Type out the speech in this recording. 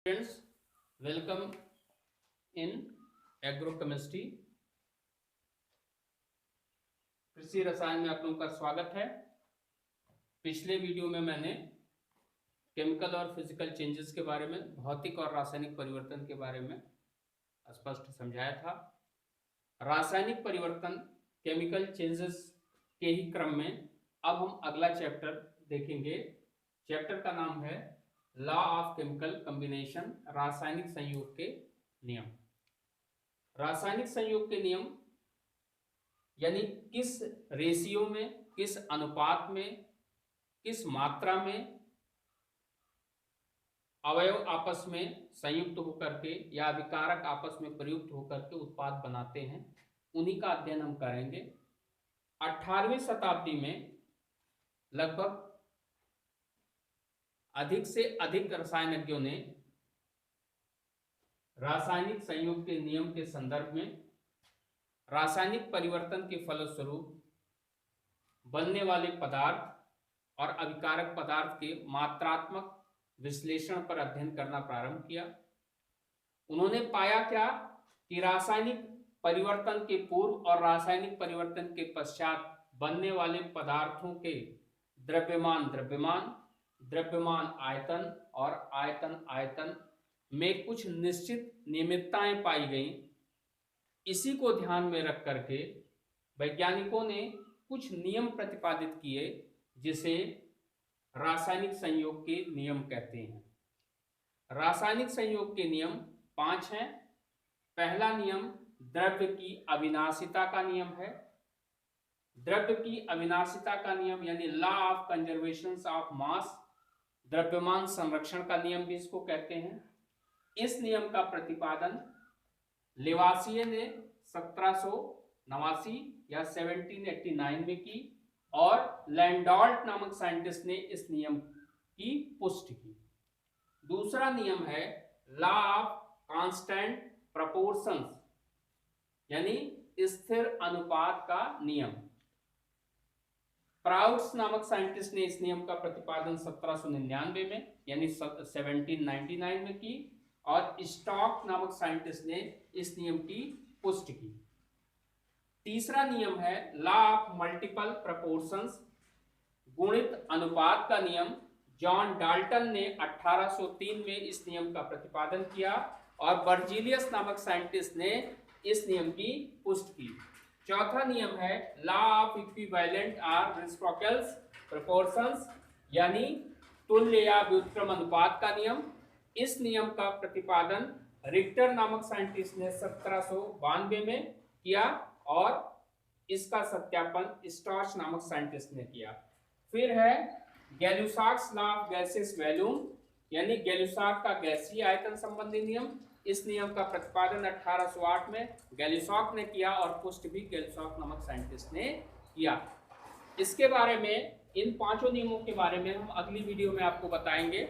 Friends, welcome in एग्रोकेमिस्ट्री। कृषि रसायन में आप लोगों का स्वागत है। पिछले वीडियो में मैंने केमिकल और फिजिकल चेंजेस के बारे में, भौतिक और रासायनिक परिवर्तन के बारे में स्पष्ट समझाया था। रासायनिक परिवर्तन, केमिकल चेंजेस के ही क्रम में अब हम अगला चैप्टर देखेंगे। चैप्टर का नाम है लॉ ऑफ केमिकल कॉम्बिनेशन, रासायनिक संयोग के नियम। रासायनिक संयोग के नियम यानी किस रेशियो में, किस अनुपात में, किस मात्रा में अवयव आपस में संयुक्त होकर के या विकारक आपस में प्रयुक्त होकर के उत्पाद बनाते हैं, उन्हीं का अध्ययन हम करेंगे। 18वीं शताब्दी में लगभग अधिक से अधिक रसायनज्ञों ने रासायनिक संयोग के नियम के संदर्भ में रासायनिक परिवर्तन के फलस्वरूप बनने वाले पदार्थ और अभिकारक पदार्थ के मात्रात्मक विश्लेषण पर अध्ययन करना प्रारंभ किया। उन्होंने पाया क्या कि रासायनिक परिवर्तन के पूर्व और रासायनिक परिवर्तन के पश्चात बनने वाले पदार्थों के द्रव्यमान आयतन और आयतन में कुछ निश्चित नियमितताएं पाई गई। इसी को ध्यान में रख करके वैज्ञानिकों ने कुछ नियम प्रतिपादित किए, जिसे रासायनिक संयोग के नियम कहते हैं। रासायनिक संयोग के नियम 5 हैं। पहला नियम द्रव्य की अविनाशिता का नियम है। द्रव्य की अविनाशिता का नियम यानी law of conservation of mass, द्रव्यमान संरक्षण का नियम भी इसको कहते हैं। इस नियम का प्रतिपादन लेवासिये ने 1789 या 1789 में की और लैंडॉल्ट नामक साइंटिस्ट ने इस नियम की पुष्टि की। दूसरा नियम है लॉ ऑफ कांस्टेंट प्रोपोर्शंस यानी स्थिर अनुपात का नियम। प्राउड्स नामक साइंटिस्ट ने इस नियम का प्रतिपादन 1799 में यानी 1799 में की और स्टॉक नामक साइंटिस्ट ने इस नियम की पुष्टि की। तीसरा नियम है लॉ ऑफ मल्टीपल प्रोपोर्शंस, गुणित अनुपात का नियम। जॉन डाल्टन ने 1803 में इस नियम का प्रतिपादन किया और बर्जीलियस नामक साइंटिस्ट ने इस नियम की पुष्टि की। चौथा नियम है लॉ ऑफ इक्विवेलेंट और रेसिप्रोकल्स प्रोपोर्शंस यानी तुल्य या व्युत्क्रम अनुपात का नियम। इस नियम का प्रतिपादन रिक्टर नामक साइंटिस्ट ने 1792 में किया और इसका सत्यापन स्टॉर्च नामक साइंटिस्ट ने किया। फिर है गैलुसाक्स लॉ ऑफ गैसेस वॉल्यूम यानी गैलुसाक का गैसीय आयतन संबंधी नियम। इस नियम का प्रतिपादन 1808 में गैलुसाक ने किया और पुष्टि भी गैलुसाक नामक साइंटिस्ट ने किया। इसके बारे में, इन पांचों नियमों के बारे में हम अगली वीडियो में आपको बताएंगे।